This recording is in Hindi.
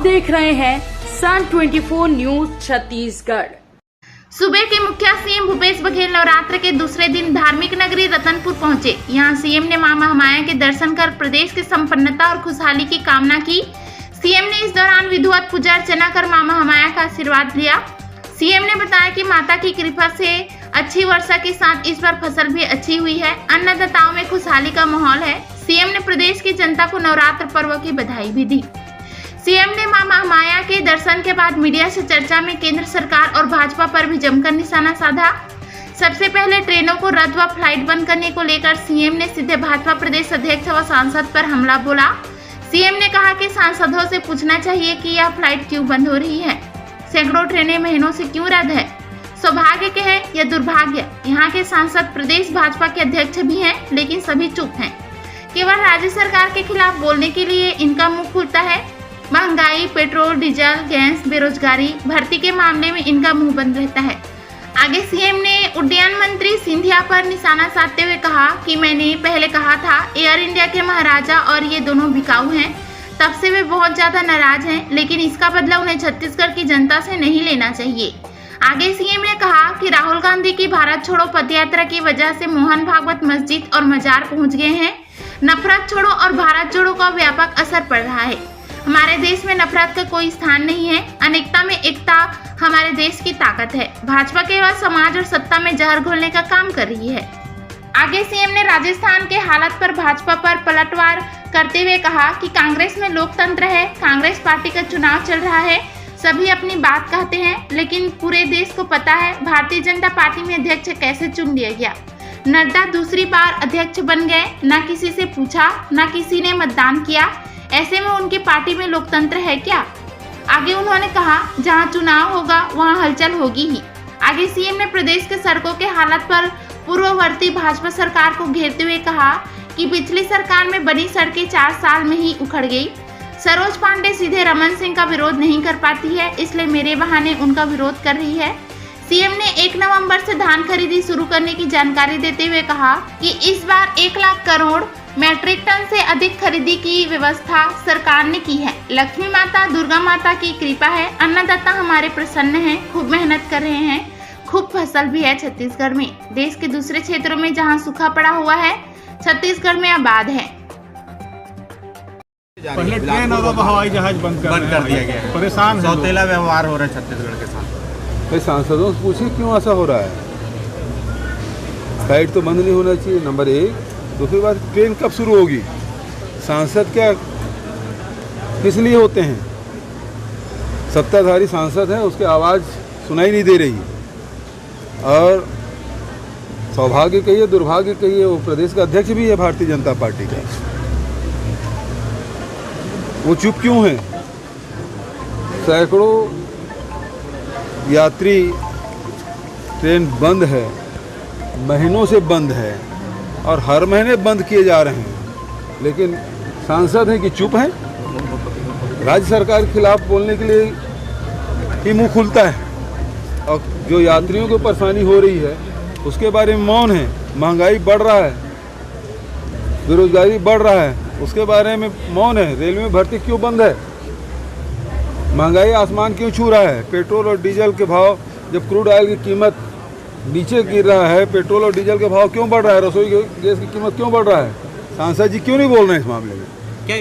देख रहे हैं सन 24 न्यूज छत्तीसगढ़। सूबे के मुखिया सीएम भूपेश बघेल नवरात्र के दूसरे दिन धार्मिक नगरी रतनपुर पहुंचे। यहां सीएम ने मां महामाया के दर्शन कर प्रदेश की संपन्नता और खुशहाली की कामना की। सीएम ने इस दौरान विधिवत पूजा अर्चना कर मां महामाया का आशीर्वाद लिया। सीएम ने बताया कि माता की कृपा से अच्छी वर्षा के साथ इस बार फसल भी अच्छी हुई है। अन्नदाताओं में खुशहाली का माहौल है। सीएम ने प्रदेश की जनता को नवरात्र पर्व की बधाई भी दी। सीएम ने मां महामाया के दर्शन के बाद मीडिया से चर्चा में केंद्र सरकार और भाजपा पर भी जमकर निशाना साधा। सबसे पहले ट्रेनों को रद्द व फ्लाइट बंद करने को लेकर सीएम ने सीधे भाजपा प्रदेश अध्यक्ष व सांसद पर हमला बोला। सीएम ने कहा कि सांसदों से पूछना चाहिए कि यह फ्लाइट क्यों बंद हो रही है, सैकड़ों ट्रेनें महीनों से क्यों रद्द है। सौभाग्य के है या दुर्भाग्य, यहाँ के सांसद प्रदेश भाजपा के अध्यक्ष भी हैं, लेकिन सभी चुप हैं। केवल राज्य सरकार के खिलाफ बोलने के लिए इनका मुंह खुलता है। महंगाई, पेट्रोल, डीजल, गैस, बेरोजगारी, भर्ती के मामले में इनका मुंह बंद रहता है। आगे सीएम ने उड्डयन मंत्री सिंधिया पर निशाना साधते हुए कहा कि मैंने पहले कहा था एयर इंडिया के महाराजा और ये दोनों बिकाऊ हैं, तब से वे बहुत ज्यादा नाराज हैं, लेकिन इसका बदला उन्हें छत्तीसगढ़ की जनता से नहीं लेना चाहिए। आगे सीएम ने कहा कि राहुल गांधी की भारत छोड़ो पदयात्रा की वजह से मोहन भागवत मस्जिद और मजार पहुंच गए हैं। नफरत छोड़ो और भारत जोड़ो का व्यापक असर पड़ रहा है। हमारे देश में नफरत का कोई स्थान नहीं है। अनेकता में एकता हमारे देश की ताकत है। भाजपा केवल समाज और सत्ता में जहर घोलने का काम कर रही है। आगे सीएम ने राजस्थान के हालात पर भाजपा पर पलटवार करते हुए कहा कि कांग्रेस में लोकतंत्र है, कांग्रेस पार्टी का चुनाव चल रहा है, सभी अपनी बात कहते हैं, लेकिन पूरे देश को पता है भारतीय जनता पार्टी में अध्यक्ष कैसे चुन लिया गया। नड्डा दूसरी बार अध्यक्ष बन गए, न किसी से पूछा, न किसी ने मतदान किया। ऐसे में उनकी पार्टी में लोकतंत्र है क्या? आगे उन्होंने कहा जहां चुनाव होगा वहां हलचल होगी ही। आगे सीएम ने प्रदेश के सड़कों के हालत पर पूर्ववर्ती भाजपा सरकार को घेरते हुए कहा कि पिछली सरकार में बनी सड़कें 4 साल में ही उखड़ गई। सरोज पांडे सीधे रमन सिंह का विरोध नहीं कर पाती है, इसलिए मेरे बहाने उनका विरोध कर रही है। सीएम ने 1 नवंबर से धान खरीदी शुरू करने की जानकारी देते हुए कहा कि इस बार 1 लाख करोड़ मैट्रिक टन से अधिक खरीदी की व्यवस्था सरकार ने की है। लक्ष्मी माता, दुर्गा माता की कृपा है। अन्नदाता हमारे प्रसन्न हैं, खूब मेहनत कर रहे हैं, खूब फसल भी है छत्तीसगढ़ में। देश के दूसरे क्षेत्रों में जहां सूखा पड़ा हुआ है, छत्तीसगढ़ में आबाद है। पहले ट्रेन और हवाई जहाज बंद कर दिया गया है। परेशान सौतेला व्यवहार हो रहा है छत्तीसगढ़ के साथ। सांसदों से पूछिए क्यों ऐसा हो रहा है। फ्लाइट तो बंद नहीं होना चाहिए, नंबर 1। दूसरी बात, ट्रेन कब शुरू होगी? सांसद क्या किस लिए होते हैं? सत्ताधारी सांसद है, उसकी आवाज़ सुनाई नहीं दे रही। और सौभाग्य कहिए, दुर्भाग्य कहिए, वो प्रदेश का अध्यक्ष भी है भारतीय जनता पार्टी का। वो चुप क्यों है? सैकड़ों यात्री ट्रेन बंद है, महीनों से बंद है और हर महीने बंद किए जा रहे हैं, लेकिन सांसद हैं कि चुप हैं। राज्य सरकार के खिलाफ बोलने के लिए ही मुंह खुलता है और जो यात्रियों को परेशानी हो रही है उसके बारे में मौन है। महंगाई बढ़ रहा है, बेरोजगारी बढ़ रहा है, उसके बारे में मौन है। रेलवे में भर्ती क्यों बंद है? महंगाई आसमान क्यों छू रहा है? पेट्रोल और डीजल के भाव, जब क्रूड ऑयल की कीमत नीचे गिर रहा है, पेट्रोल और डीजल के भाव क्यों बढ़ रहा है? रसोई गैस की कीमत क्यों बढ़ रहा है? सांसद जी क्यों नहीं बोल रहे हैं इस मामले में? क्या